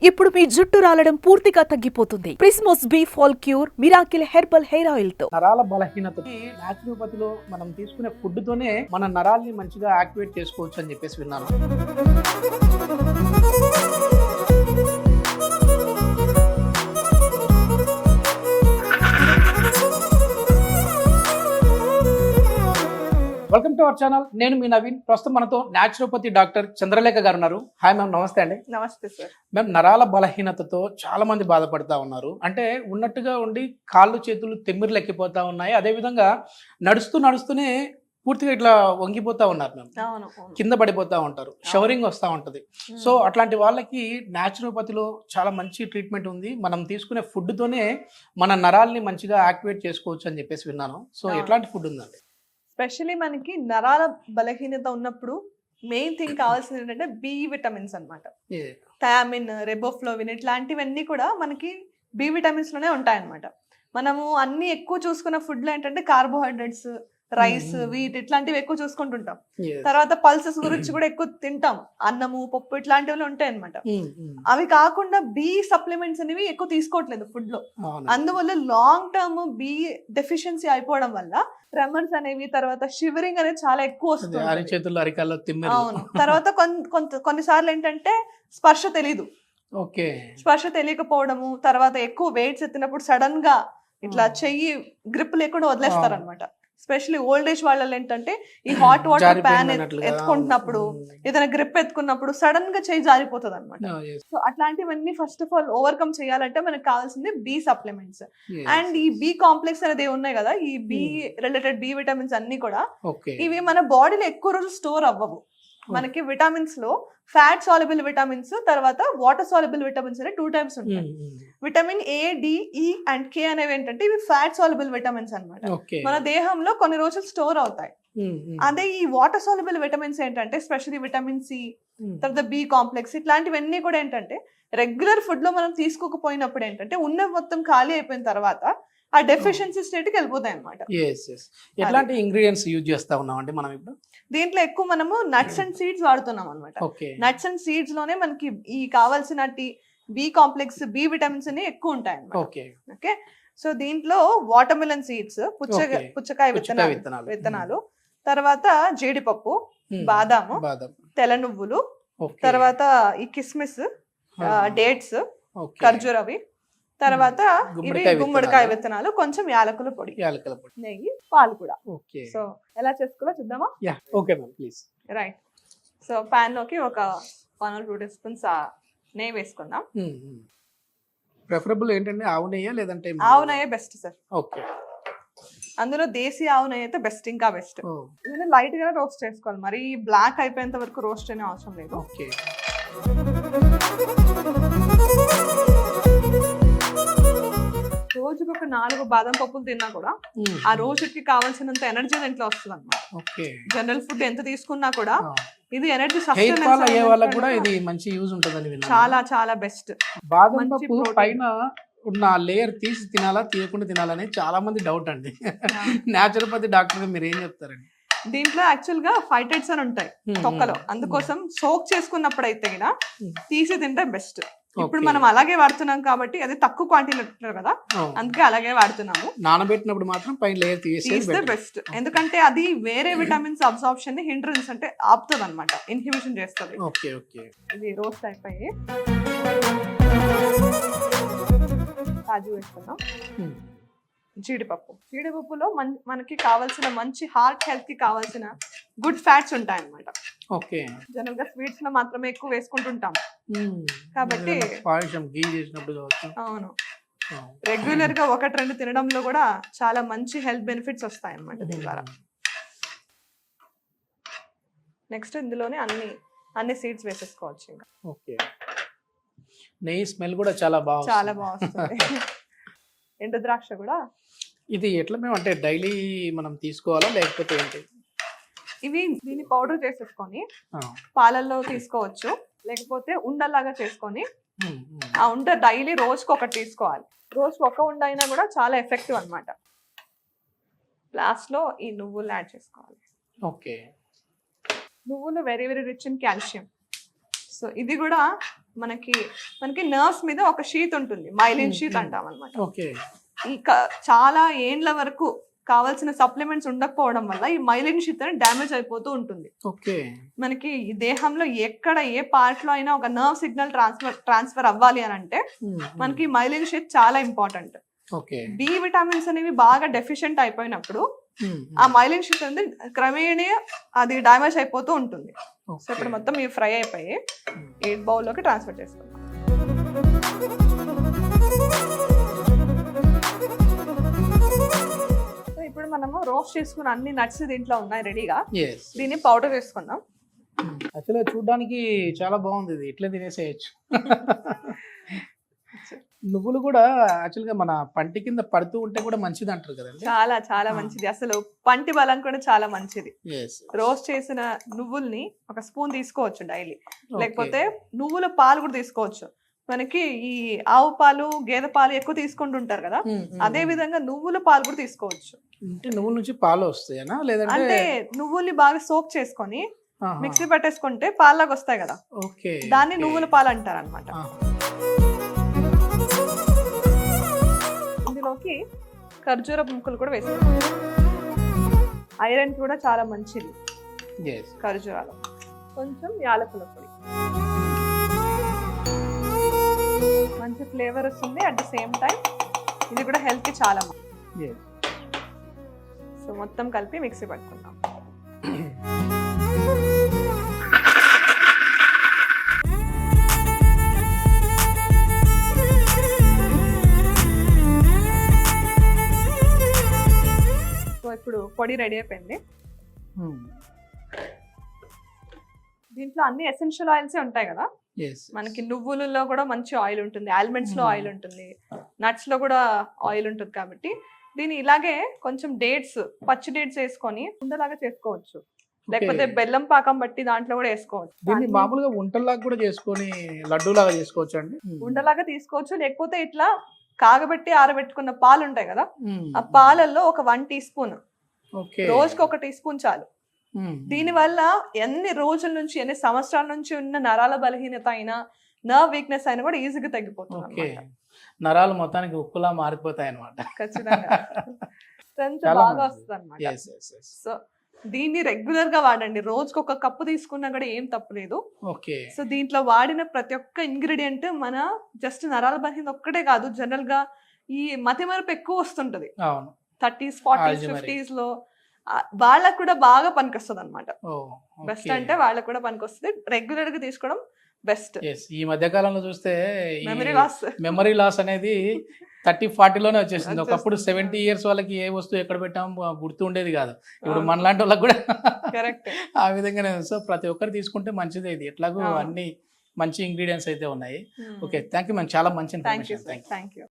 ఇప్పుడు మీ జుట్టు రాలడం పూర్తిగా తగ్గిపోతుంది. Prismos B fall cure miracle herbal hair oil తో. నరాల బలహీనతకి న్యాచురోపతిలో మనం తీసుకునే ఫుడ్ తోనే మన నరాల్ని మంచిగా యాక్టివేట్ చేసుకోవచ్చు అని చెప్పేసి విన్నాను. Welcome to our channel. నేను మీ నవీన్. ప్రస్తుతం మనతో న్యాచురోపతి డాక్టర్ చంద్రలేఖ గారు ఉన్నారు. హాయ్ మ్యామ్, నమస్తే అండి. నమస్తే సార్. మ్యామ్, నరాల బలహీనతతో చాలా మంది బాధపడతా ఉన్నారు. అంటే ఉన్నట్టుగా ఉండి కాళ్ళు చేతులు తెమ్మిర్లు ఎక్కిపోతా ఉన్నాయి. అదేవిధంగా నడుస్తూనే పూర్తిగా ఇట్లా వంగిపోతా ఉన్నారు మ్యామ్. కింద పడిపోతా ఉంటారు, షవరింగ్ వస్తూ ఉంటుంది. సో అట్లాంటి వాళ్ళకి న్యాచురోపతిలో చాలా మంచి ట్రీట్మెంట్ ఉంది. మనం తీసుకునే ఫుడ్ తోనే మన నరాల్ని మంచిగా యాక్టివేట్ చేసుకోవచ్చు అని చెప్పేసి విన్నాను. సో ఎట్లాంటి ఫుడ్ ఉందండి? స్పెషల్లీ మనకి నరాల బలహీనత ఉన్నప్పుడు మెయిన్ థింగ్ కావాల్సింది ఏంటంటే బి విటమిన్స్ అన్నమాట. థయామిన్, రెబోఫ్లోవిన్ ఇట్లాంటివన్నీ కూడా మనకి బి విటమిన్స్ లోనే ఉంటాయన్నమాట. మనము అన్ని ఎక్కువ చూసుకున్న ఫుడ్ లో ఏంటంటే కార్బోహైడ్రేట్స్, రైస్, వీట్ ఇట్లాంటివి ఎక్కువ చూసుకుంటుంటాం. తర్వాత పల్సెస్ గురించి కూడా ఎక్కువ తింటాం. అన్నము, పప్పు ఇట్లాంటివి ఉంటాయి అనమాట. అవి కాకుండా బి సప్లిమెంట్స్ అనేవి ఎక్కువ తీసుకోవట్లేదు ఫుడ్ లో. అందువల్ల లాంగ్ టర్మ్ బి డెఫిషియన్సీ అయిపోవడం వల్ల ట్రెమర్స్ అనేవి, తర్వాత షివరింగ్ అనేది చాలా ఎక్కువ వస్తుంది. అవును. తర్వాత కొన్నిసార్లు ఏంటంటే స్పర్శ తెలీదు. స్పర్శ తెలియకపోవడము, తర్వాత ఎక్కువ వెయిట్స్ ఎత్తినప్పుడు సడన్ గా ఇట్లా చెయ్యి గ్రిప్ లేకుండా వదిలేస్తారు అనమాట. స్పెషల్లీ ఓల్డ్ ఏజ్ వాళ్ళలో ఏంటంటే ఈ హాట్ వాటర్ ప్యాన్ ఎత్తుకుంటున్నప్పుడు, ఏదైనా గ్రిప్ ఎత్తుకున్నప్పుడు సడన్ గా చేయి జారిపోతుంది అనమాట. సో అట్లాంటివన్నీ ఫస్ట్ ఆఫ్ ఆల్ ఓవర్కమ్ చేయాలంటే మనకు కావాల్సింది బి సప్లిమెంట్స్. అండ్ ఈ బి కాంప్లెక్స్ అనేది ఉన్నాయి కదా, ఈ బి రిలేటెడ్ బి విటమిన్స్ అన్ని కూడా ఇవి మన బాడీలో ఎక్కువ రోజులు స్టోర్ అవ్వవు. మనకి విటమిన్స్ లో ఫ్యాట్ సాల్యుబుల్ విటమిన్స్, తర్వాత వాటర్ సాల్యుబుల్ విటమిన్స్ అనే 2 టైప్స్ ఉంటాయి. విటమిన్ ఏ, డి, ఈ అండ్ కే అనేవి ఏంటంటే ఇవి ఫ్యాట్ సాల్యుబుల్ విటమిన్స్ అన్నమాట. మన దేహంలో కొన్ని రోజులు స్టోర్ అవుతాయి. అదే ఈ వాటర్ సాల్యుబుల్ విటమిన్స్ ఏంటంటే స్పెషల్లీ విటమిన్ సి, తర్వాత బి కాంప్లెక్స్ ఇట్లాంటివన్నీ కూడా ఏంటంటే రెగ్యులర్ ఫుడ్ లో మనం తీసుకోకపోయినప్పుడు ఏంటంటే ఉన్న మొత్తం ఖాళీ అయిపోయిన తర్వాత ఆ డెఫిషియన్సీ స్టేట్ కి వెళ్ళిపోతాయి అనమాట. ఎట్లాంటి ఇంగ్రీడియంట్స్ యూజ్ చేస్తా ఉన్నాం అంటే మనం ఇప్పుడు దీంట్లో ఎక్కువ మనము నట్స్ అండ్ సీడ్స్ వాడుతున్నాం అనమాట. నట్స్ అండ్ సీడ్స్ లోనే మనకి ఈ కావాల్సిన బి కాంప్లెక్స్, బి విటమిన్స్ అని ఎక్కువ ఉంటాయి అన్నమాట. ఓకే. సో దీంట్లో వాటర్ మిలన్ సీడ్స్, పుచ్చకాయ విత్తనాలు, తర్వాత జీడిపప్పు, బాదాము, తెల్ల నువ్వులు, తర్వాత ఈ కిస్మిస్, డేట్స్, ఖర్జూరవి, తర్వాత ఇవి గుమ్మడికాయ విత్తనాలు, కొంచెం యాలకుల పొడి, నెయ్యి, పాలు కూడా. సో ఎలా చేసుకోవాలో చూద్దామా? రైట్. సో పాన్ లోకి ఒక 1 or 2 teaspoons నెయ్యి వేసుకుందాం. ప్రిఫరబుల్ ఏంటంటే ఆవు నెయ్యి లేదంటే ఆవు నెయ్యి బెస్ట్ సార్. ఓకే. అందులో దేశీ ఆవు నెయ్యి అయితే బెస్ట్, ఇంకా బెస్ట్. ఇది లైట్ గా రోస్ట్ చేసుకోవాలి, మరి బ్లాక్ అయిపోయేంత వరకు రోస్ట్ అనే అవసరం లేదు. ఓకే. రోజుకి ఒక 4 బాదం పప్పులు తిన్నా కూడా ఆ రోజుకి కావాల్సినంత ఎనర్జీ దీంట్లో వస్తుంది అన్నమాట. జనరల్ ఫుడ్ ఎంత తీసుకున్నా కూడా ఇది ఎనర్జీ చాలా చాలా బెస్ట్. బాదం పప్పు పైన ఉన్న లేయర్ తీసి తినాలా, తీయకుండా తినాలని చాలా మంది డౌట్ అండి. న్యాచురోపతి డాక్టర్ మీరు ఏం చెప్తారండి? దీంట్లో యాక్చువల్ గా ఫైటైడ్స్ అని ఉంటాయి తొక్కలో, అందుకోసం సోక్ చేసుకున్నప్పుడు అయితే కూడా తీసి తింటే బెస్ట్. ఇప్పుడు మనం అలాగే వాడుతున్నాం కాబట్టి అది తక్కువ క్వాంటిటీ కదా, అందుకే అలాగే వాడుతున్నాము. నానబెట్టినప్పుడు మాత్రం పైన లేయర్ తీస్తే బెస్ట్. ఎందుకంటే అది వేరే విటమిన్స్ అబ్సార్ప్షన్ ని హిండ్రెన్స్ అంటే ఆపుతుంది అనమాట, ఇన్హిబిషన్ చేస్తుంది. ఇది రోస్ట్ అయిపోయి కాజు వేసుకున్నాం. జీడిపప్పులో మనకి కావాల్సిన మంచి హార్ట్ హెల్త్ కి కావాల్సిన గుడ్ ఫ్యాట్స్ ఉంటాయి అన్నమాట. జనరల్ గా స్వీట్స్ లో మాత్రమే ఎక్కువ వేసుకుంటుంటాం కాబట్టి అవును, రెగ్యులర్ గా 1-2 తినడంలో కూడా చాలా మంచి హెల్త్ బెనిఫిట్స్ వస్తాయి అన్నమాట దీని ద్వారా. నెక్స్ట్ ఇందులోనే అన్ని సీడ్స్ వేసేసుకోవచ్చు. ఇంకా నెయ్యి స్మెల్ కూడా చాలా బాగుంటుంది. ఎండు ద్రాక్ష కూడా. ఇది ఎట్లా మేము అంటే డైలీ మనం తీసుకోవాలా లేకపోతే ఏంటి? దీన్ని పౌడర్ చేసేసుకొని పాలల్లో తీసుకోవచ్చు, లేకపోతే ఉండలాగా చేసుకొని ఆ ఉండ డైలీ రోజుకి 1 తీసుకోవాలి. రోజుకి 1 ఉండ అయినా కూడా చాలా ఎఫెక్టివ్ అన్నమాట. లాస్ట్ లో ఈ నువ్వులు యాడ్ చేసుకోవాలి. నువ్వులు very very rich in calcium. So ఇది కూడా మనకి నర్వ్స్ మీద ఒక షీట్ ఉంటుంది, మైలిన్ షీట్ అంటాం అనమాట. ఓకే. ఈ చాలా ఏండ్ల వరకు కావాల్సిన సప్లిమెంట్స్ ఉండకపోవడం వల్ల ఈ మైలిన్ షీట్ అనేది డ్యామేజ్ అయిపోతూ ఉంటుంది. ఓకే. మనకి ఈ దేహంలో ఎక్కడ ఏ పార్ట్ లో అయినా ఒక నర్వ్ సిగ్నల్ ట్రాన్స్ఫర్ అవ్వాలి అని అంటే మనకి మైలిన్ షీట్ చాలా ఇంపార్టెంట్. ఓకే. బి విటమిన్స్ అనేవి బాగా డెఫిషియెంట్ అయిపోయినప్పుడు ఆ మైలిన్ షీట్ అనేది క్రమేణీ అది డ్యామేజ్ అయిపోతూ ఉంటుంది. సో ఇప్పుడు మొత్తం ఇవి ఫ్రై అయిపోయి 8 బౌల్లోకి ట్రాన్స్ఫర్ చేసుకుందాం. సో ఇప్పుడు మనము రోస్ట్ చేసుకున్న అన్ని నట్స్ దీంట్లో ఉన్నాయి రెడీగా. దీన్ని పౌడర్ చేసుకుందాం. యాక్చువల్గా చూడడానికి చాలా బాగుంది, ఇది ఇట్లా తినేసేయచ్చు. నువ్వులు కూడా యాక్చువల్గా మన పంటి కింద పడుతూ ఉంటే కూడా మంచిది అంటారు కదండి. చాలా చాలా మంచిది, అసలు పంటి బలం కూడా చాలా మంచిది. రోస్ట్ చేసిన నువ్వుల్ని ఒక స్పూన్ తీసుకోవచ్చు డైలీ, లేకపోతే నువ్వుల పాలు కూడా తీసుకోవచ్చు. మనకి ఈ ఆవు పాలు గేదె పాలు ఎక్కువ తీసుకుంటుంటారు కదా, అదే విధంగా నువ్వుల పాలు కూడా తీసుకోవచ్చు. అంటే నువ్వుల నుంచి పాలు వస్తాయనా, లేదంటే అంటే నువ్వుల్ని బాగా సోక్ చేసుకొని మిక్సీ పట్టేసుకుంటే పాల్లాగా వస్తాయి కదా, దాన్ని నువ్వుల పాలు అంటారు అనమాట. ఇందులోకి ఖర్జూర ముక్కలు కూడా వేసుకోవాలి. ఐరన్ కూడా చాలా మంచిది ఖర్జూరాలు. కొంచెం యాలకుల పొడి, మంచి ఫ్లేవర్ వస్తుంది. అట్ ద సేమ్ టైం ఇది కూడా హెల్త్ కి చాలా మంచిది. సో మొత్తం కలిపి మిక్సీ పట్టుకుందాం. సో ఇప్పుడు పొడి రెడీ అయిపోయింది. దీంట్లో అన్ని ఎసెన్షియల్ ఆయిల్స్ ఉంటాయి కదా, మనకి నువ్వులలో కూడా మంచి ఆయిల్ ఉంటుంది, ఆల్మండ్స్ లో ఆయిల్ ఉంటుంది, నట్స్ లో కూడా ఆయిల్ ఉంటుంది. కాబట్టి దీన్ని ఇలాగే కొంచెం డేట్స్, పచ్చి డేట్స్ వేసుకొని ఉండలాగా చేసుకోవచ్చు, లేకపోతే బెల్లం పాకం బట్టి దాంట్లో కూడా వేసుకోవచ్చు. దీన్ని మామూలుగా ఉంటలాగా కూడా చేసుకొని లడ్డు లాగా చేసుకోవచ్చు అండి. ఉండలాగా తీసుకోవచ్చు, లేకపోతే ఇట్లా కాగబెట్టి ఆరబెట్టుకున్న పాలు ఉంటాయి కదా, ఆ పాలల్లో ఒక 1 టీ స్పూన్, రోజుకి 1 టీ స్పూన్ చాలు. దీని వల్ల ఎన్ని రోజుల నుంచి, ఎన్ని సంవత్సరాల నుంచి ఉన్న నరాల బలహీనత అయినా, నర్వ్ వీక్నెస్ అయినా కూడా ఈజీగా తగ్గిపోతుంది. నరాలు మొత్తానికి ఉక్కులా మారిపోతాయి అనమాట. ఖచ్చితంగా స్ట్రెంత్ బాగా వస్తుంది అనమాట. సో దీన్ని రెగ్యులర్ గా వాడండి, రోజుకి 1 కప్పు తీసుకున్నా కూడా ఏం తప్పులేదు. సో దీంట్లో వాడిన ప్రతి ఒక్క ఇంగ్రీడియంట్ మన జస్ట్ నరాల బలహీనత ఒక్కటే కాదు, జనరల్ గా ఈ మతిమరుపు ఎక్కువ వస్తుంటది 30s 40s 50s లో, వాళ్ళకు కూడా బాగా పనికొస్తుంది అనమాట. బెస్ట్ అంటే వాళ్ళకు కూడా పనికొస్తుంది, రెగ్యులర్ గా తీసుకోవడం బెస్ట్. ఈ మధ్య కాలంలో చూస్తే మెమరీ లాస్ అనేది 30-40 లోనే వచ్చేసింది. ఒకప్పుడు 70 years వాళ్ళకి ఏ వస్తువు ఎక్కడ పెట్టాం గుర్తు ఉండేది కాదు, ఇప్పుడు మనలాంటి వాళ్ళకి కూడా కరెక్ట్ ఆ విధంగానే. సో ప్రతి ఒక్కరు తీసుకుంటే మంచిది, ఇది ఎట్లాగో అన్ని మంచి ఇంగ్రీడియంట్స్ అయితే ఉన్నాయి. ఓకే, థ్యాంక్ యూ మ్యామ్, చాలా మంచి ఇన్ఫర్మేషన్. Thank you.